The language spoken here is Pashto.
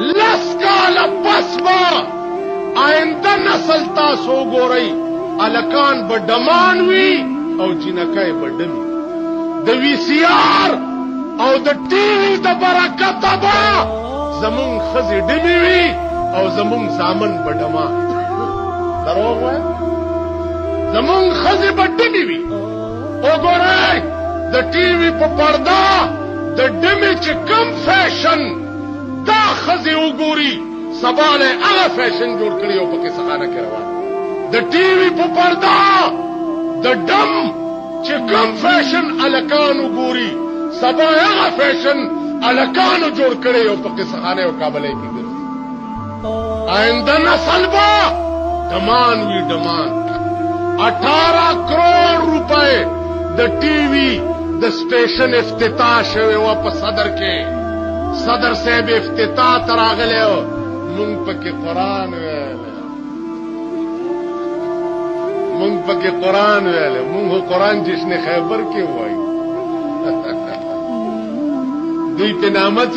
لس کاله پس به آینده نسل تاسو ګورئ الکان به ډمان وي او جنکۍ به ډمي د وی سی آر او د ټي وي د برکته به زمونږ ښځې ډمې وي او زمونږ زامن به ډمان دروغ وایم زمونږ ښځې به ډمې وي وګورئ د ټي وي په پرده د ډمې چې کم فیشن دا ښځې وګوري سبا له هغه فیشن جوړ کړي او پکې سخانه کې روان د ټي وي په پرده د ډم چې کم فیشن الکان وګوري سبا هغه فیشن الکانو جوړ کړي او پکې سخانه او کابلې کې ګرځي آئنده نسل به ډمان وي ډمان 18 کروڑ روپے د ټي وي د سټیشن افتتاح شوی و په صدر کې صدر صاحب افتتاح تراغلی و مونږ پکې قرآن ویلی مونږ پکې قرآن ویلی مونږ قرآن جشن خیبر کې وایو دوی په نامه